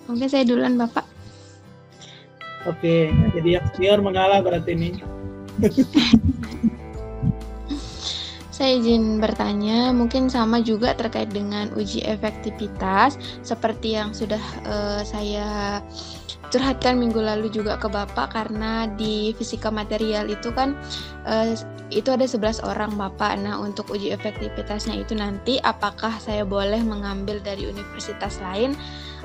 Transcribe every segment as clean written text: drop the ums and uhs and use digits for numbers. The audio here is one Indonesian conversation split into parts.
Mungkin saya duluan Bapak. Oke, jadi yang senior mengalah berarti ini. Saya izin bertanya, mungkin sama juga terkait dengan uji efektivitas, seperti yang sudah saya curhatkan minggu lalu juga ke Bapak, karena di fisika material itu kan itu ada 11 orang Bapak. Nah, untuk uji efektivitasnya itu nanti apakah saya boleh mengambil dari universitas lain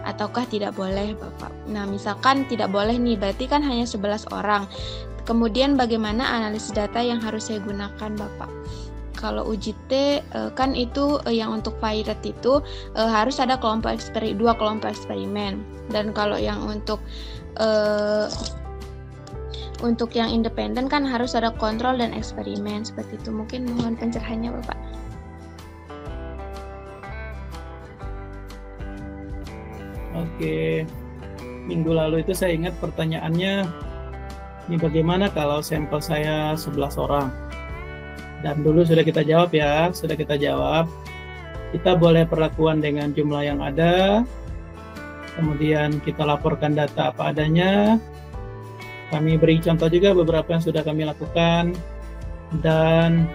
ataukah tidak boleh Bapak? Nah, misalkan tidak boleh nih, berarti kan hanya 11 orang. Kemudian bagaimana analisis data yang harus saya gunakan Bapak? Kalau uji T kan itu yang untuk pilot itu harus ada dua kelompok eksperimen, dan kalau yang untuk yang independen kan harus ada kontrol dan eksperimen seperti itu. Mungkin mohon pencerahannya Bapak. Oke, minggu lalu itu saya ingat pertanyaannya, ini bagaimana kalau sampel saya 11 orang? Dan dulu sudah kita jawab ya, sudah kita jawab. Kita boleh perlakuan dengan jumlah yang ada, kemudian kita laporkan data apa adanya. Kami beri contoh juga beberapa yang sudah kami lakukan, dan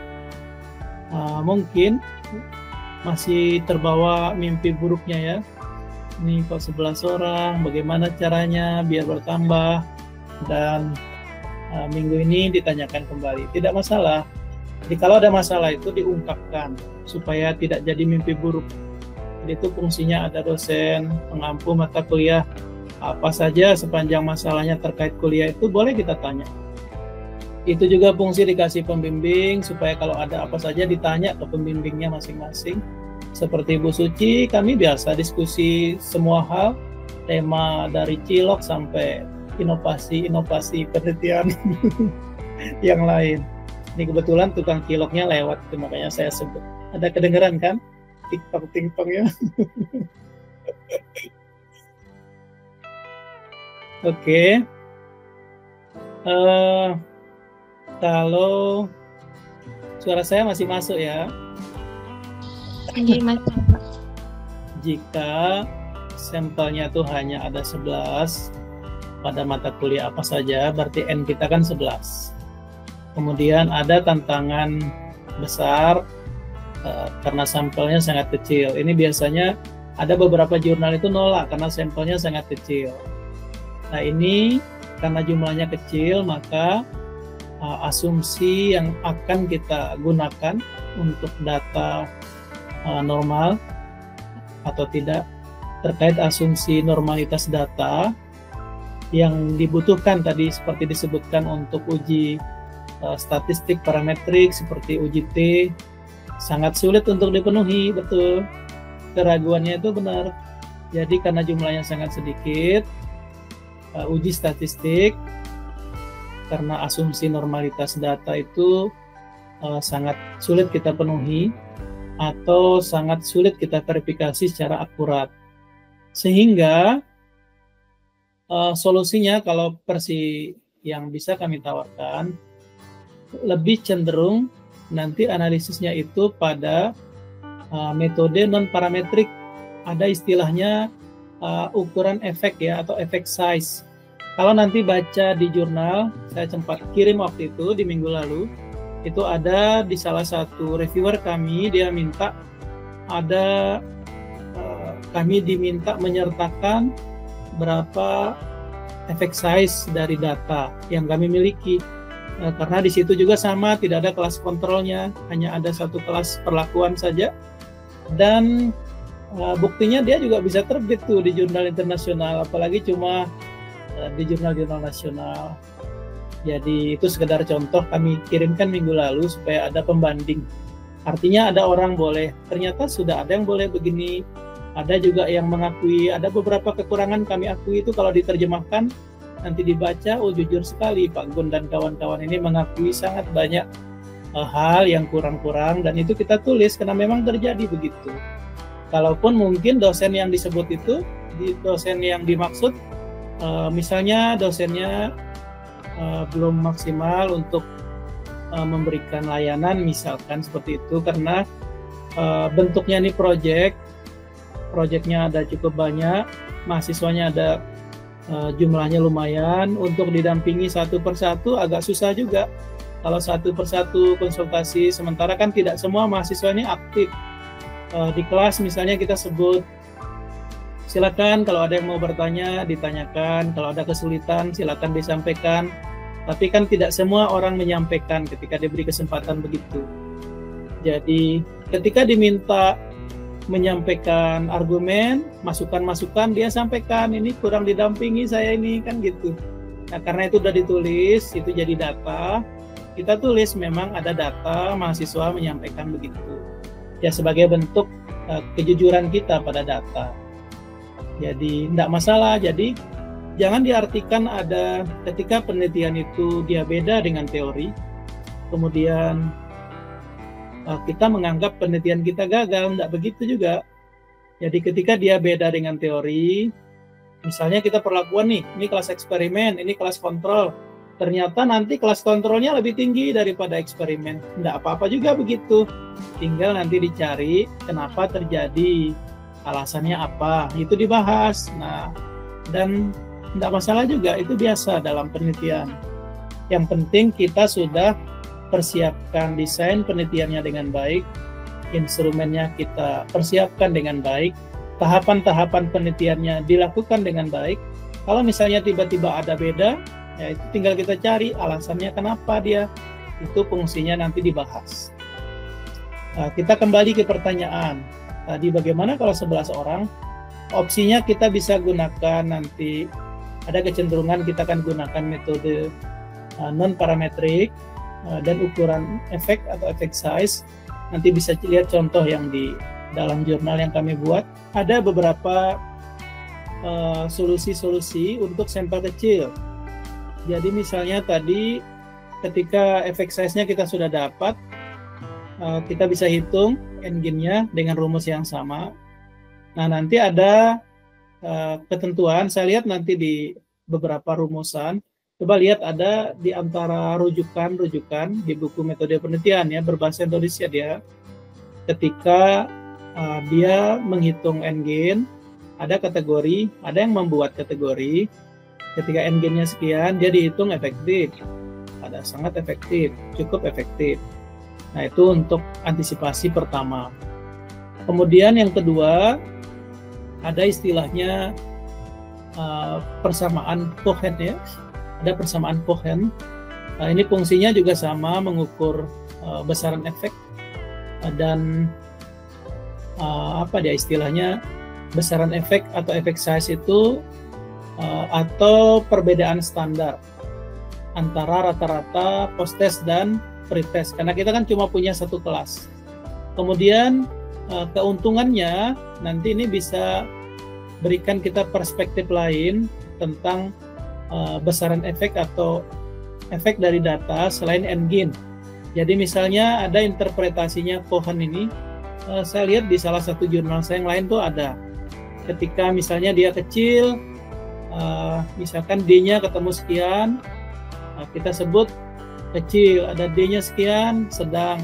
mungkin masih terbawa mimpi buruknya ya. Ini kok 11 orang, bagaimana caranya biar bertambah, dan minggu ini ditanyakan kembali. Tidak masalah. Jadi kalau ada masalah itu diungkapkan supaya tidak jadi mimpi buruk. Jadi itu fungsinya ada dosen pengampu mata kuliah, apa saja sepanjang masalahnya terkait kuliah itu boleh kita tanya. Itu juga fungsi dikasih pembimbing supaya kalau ada apa saja ditanya ke pembimbingnya masing-masing. Seperti Bu Suci, kami biasa diskusi semua hal, tema dari cilok sampai inovasi penelitian yang lain. Ini kebetulan tukang ciloknya lewat, itu makanya saya sebut. Ada kedengeran kan? Ting-tong ya. Oke. Kalau suara saya masih masuk ya? Jika sampelnya tuh hanya ada 11 pada mata kuliah apa saja, berarti N kita kan 11. Kemudian ada tantangan besar karena sampelnya sangat kecil. Ini biasanya ada beberapa jurnal itu nolak karena sampelnya sangat kecil. Nah ini karena jumlahnya kecil, maka asumsi yang akan kita gunakan untuk data normal atau tidak terkait asumsi normalitas data yang dibutuhkan tadi seperti disebutkan untuk uji statistik parametrik seperti uji T sangat sulit untuk dipenuhi, betul. Keraguannya itu benar. Jadi karena jumlahnya sangat sedikit, uji statistik karena asumsi normalitas data itu sangat sulit kita penuhi atau sangat sulit kita verifikasi secara akurat. Sehingga solusinya kalau versi yang bisa kami tawarkan lebih cenderung nanti analisisnya itu pada metode non parametrik. Ada istilahnya ukuran efek ya, atau efek size. Kalau nanti baca di jurnal, saya sempat kirim waktu itu di minggu lalu, itu ada di salah satu reviewer kami, dia minta ada kami diminta menyertakan berapa efek size dari data yang kami miliki. Karena di situ juga sama, tidak ada kelas kontrolnya, hanya ada satu kelas perlakuan saja, dan buktinya dia juga bisa terbit tuh di jurnal internasional, apalagi cuma di jurnal-jurnal nasional. Jadi itu sekedar contoh kami kirimkan minggu lalu supaya ada pembanding. Artinya ada orang boleh, ternyata sudah ada yang boleh begini, ada juga yang mengakui, ada beberapa kekurangan kami akui itu kalau diterjemahkan nanti dibaca, oh jujur sekali Pak Gun dan kawan-kawan ini mengakui sangat banyak hal yang kurang-kurang, dan itu kita tulis karena memang terjadi begitu. Kalaupun mungkin dosen yang disebut itu, dosen yang dimaksud, misalnya dosennya belum maksimal untuk memberikan layanan, misalkan seperti itu, karena bentuknya ini project proyeknya ada cukup banyak, mahasiswanya ada jumlahnya lumayan, untuk didampingi satu persatu agak susah juga. Kalau satu persatu konsultasi, sementara kan tidak semua mahasiswa ini aktif. Di kelas misalnya kita sebut, silakan kalau ada yang mau bertanya, ditanyakan, kalau ada kesulitan silakan disampaikan. Tapi kan tidak semua orang menyampaikan ketika diberi kesempatan begitu. Jadi ketika diminta menyampaikan argumen, masukan-masukan, dia sampaikan, ini kurang didampingi saya ini, kan gitu. Nah, karena itu sudah ditulis, itu jadi data, kita tulis memang ada data mahasiswa menyampaikan begitu. Ya sebagai bentuk kejujuran kita pada data. Jadi tidak masalah. Jadi jangan diartikan ada ketika penelitian itu dia beda dengan teori, kemudian kita menganggap penelitian kita gagal. Tidak begitu juga. Jadi ketika dia beda dengan teori, misalnya kita perlakuan nih, ini kelas eksperimen, ini kelas kontrol, ternyata nanti kelas kontrolnya lebih tinggi daripada eksperimen. Tidak apa-apa juga begitu. Tinggal nanti dicari kenapa terjadi, alasannya apa, itu dibahas. Nah, dan tidak masalah juga, itu biasa dalam penelitian. Yang penting kita sudah persiapkan desain penelitiannya dengan baik, instrumennya kita persiapkan dengan baik, tahapan-tahapan penelitiannya dilakukan dengan baik. Kalau misalnya tiba-tiba ada beda, ya itu tinggal kita cari alasannya kenapa dia, itu fungsinya nanti dibahas. Kita kembali ke pertanyaan tadi, bagaimana kalau 11 orang? Opsinya kita bisa gunakan nanti, ada kecenderungan kita akan gunakan metode non-parametrik dan ukuran efek atau effect size. Nanti bisa lihat contoh yang di dalam jurnal yang kami buat. Ada beberapa solusi-solusi untuk sampel kecil. Jadi misalnya tadi ketika effect size-nya kita sudah dapat, kita bisa hitung n-nya dengan rumus yang sama. Nah, nanti ada ketentuan, saya lihat nanti di beberapa rumusan, coba lihat ada di antara rujukan di buku metode penelitian ya, berbahasa Indonesia dia, ketika dia menghitung n-gain, ada kategori, ada yang membuat kategori, ketika n-gain-nya sekian, dia dihitung efektif, ada sangat efektif, cukup efektif. Nah, itu untuk antisipasi pertama. Kemudian yang kedua, ada istilahnya persamaan Cohen ya. Ada persamaan Cohen. Ini fungsinya juga sama, mengukur besaran efek dan apa dia istilahnya, besaran efek atau effect size itu atau perbedaan standar antara rata-rata post-test dan pre-test, karena kita kan cuma punya satu kelas. Kemudian keuntungannya nanti ini bisa berikan kita perspektif lain tentang besaran efek atau efek dari data selain n-gain. Jadi misalnya ada interpretasinya Cohen ini, saya lihat di salah satu jurnal saya yang lain tuh ada. Ketika misalnya dia kecil, misalkan D-nya ketemu sekian, kita sebut kecil, ada D-nya sekian, sedang.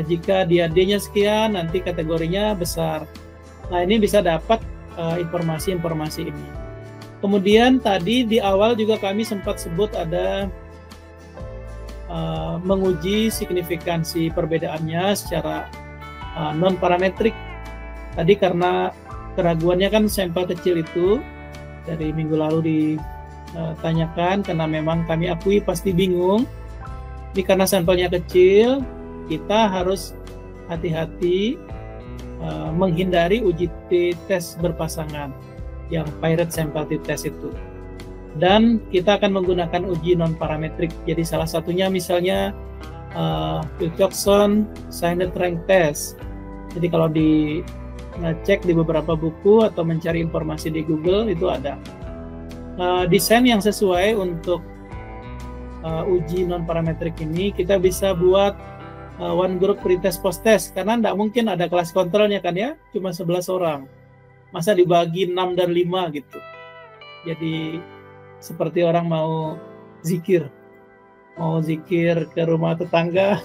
Jika dia D-nya sekian, nanti kategorinya besar. Nah, ini bisa dapat informasi-informasi ini. Kemudian tadi di awal juga kami sempat sebut ada menguji signifikansi perbedaannya secara non-parametrik. Tadi karena keraguannya kan sampel kecil itu, dari minggu lalu ditanyakan, karena memang kami akui pasti bingung. Ini karena sampelnya kecil, kita harus hati-hati menghindari uji t-test berpasangan, yang paired sample t-test itu. Dan kita akan menggunakan uji non-parametrik. Jadi salah satunya misalnya Wilcoxon Signed Rank Test. Jadi kalau ngecek di beberapa buku atau mencari informasi di Google, itu ada. Desain yang sesuai untuk uji non-parametrik ini, kita bisa buat one group pre-test post-test, karena tidak mungkin ada kelas kontrolnya kan ya, cuma 11 orang. Masa dibagi 6 dan 5 gitu. Jadi seperti orang mau zikir ke rumah tetangga,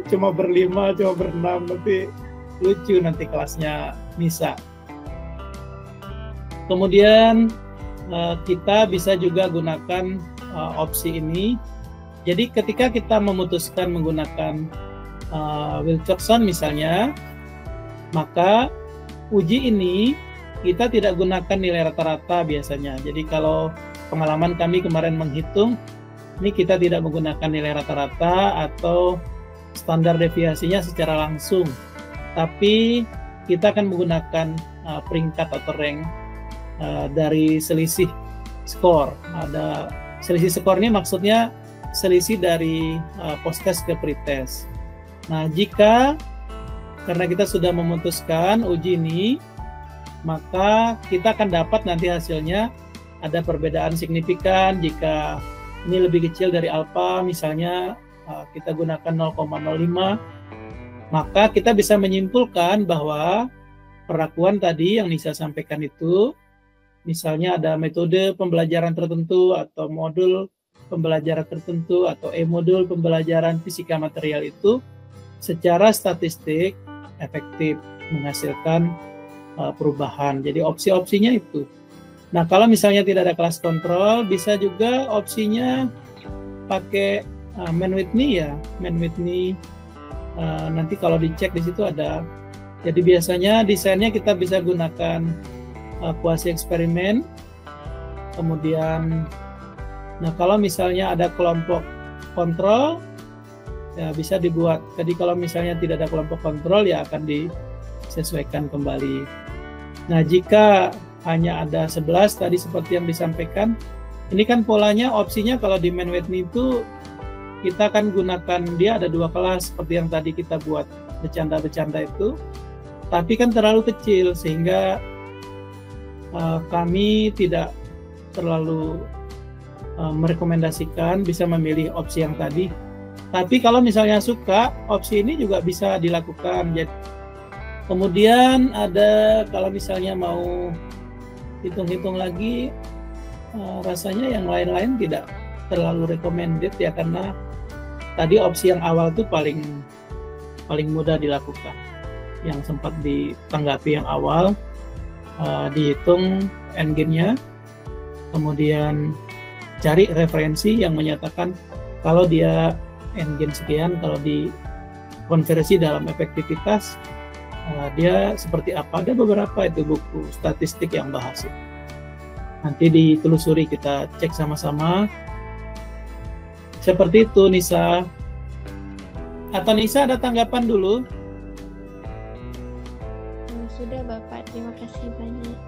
cuma berlima, cuma berenam, nanti lucu nanti kelasnya misa. Kemudian kita bisa juga gunakan opsi ini. Jadi ketika kita memutuskan menggunakan Wilcoxon misalnya, maka uji ini kita tidak gunakan nilai rata-rata biasanya. Jadi kalau pengalaman kami kemarin menghitung, ini kita tidak menggunakan nilai rata-rata atau standar deviasinya secara langsung, tapi kita akan menggunakan peringkat atau rank dari selisih skor. Ada selisih skor ini maksudnya selisih dari post-test ke pre-test. Nah, jika karena kita sudah memutuskan uji ini, maka kita akan dapat nanti hasilnya ada perbedaan signifikan. Jika ini lebih kecil dari alfa, misalnya kita gunakan 0,05, maka kita bisa menyimpulkan bahwa perlakuan tadi yang Nisa sampaikan itu, misalnya ada metode pembelajaran tertentu atau modul pembelajaran tertentu atau modul pembelajaran fisika material itu secara statistik efektif menghasilkan perubahan. Jadi opsi-opsinya itu. Nah, kalau misalnya tidak ada kelas kontrol, bisa juga opsinya pakai Mann-Whitney ya. Mann-Whitney nanti kalau dicek di situ ada. Jadi biasanya desainnya kita bisa gunakan kuasi eksperimen. Kemudian, nah kalau misalnya ada kelompok kontrol, ya bisa dibuat. Jadi kalau misalnya tidak ada kelompok kontrol, ya akan disesuaikan kembali. Nah, jika hanya ada 11 tadi seperti yang disampaikan, ini kan polanya opsinya kalau di Mann-Whitney itu kita akan gunakan, dia ada 2 kelas seperti yang tadi kita buat bercanda-bercanda itu, tapi kan terlalu kecil sehingga kami tidak terlalu merekomendasikan, bisa memilih opsi yang tadi. Tapi kalau misalnya suka, opsi ini juga bisa dilakukan. Jadi, kemudian ada kalau misalnya mau hitung-hitung lagi, rasanya yang lain-lain tidak terlalu recommended ya, karena tadi opsi yang awal itu paling mudah dilakukan. Yang sempat ditanggapi yang awal, dihitung endgain-nya, kemudian cari referensi yang menyatakan kalau dia endgain sekian, kalau dikonversi dalam efektivitas dia seperti apa. Ada beberapa itu buku statistik yang bahas itu. Nanti ditelusuri, kita cek sama-sama. Seperti itu, Nisa. Atau Nisa ada tanggapan dulu? Sudah Bapak, terima kasih banyak.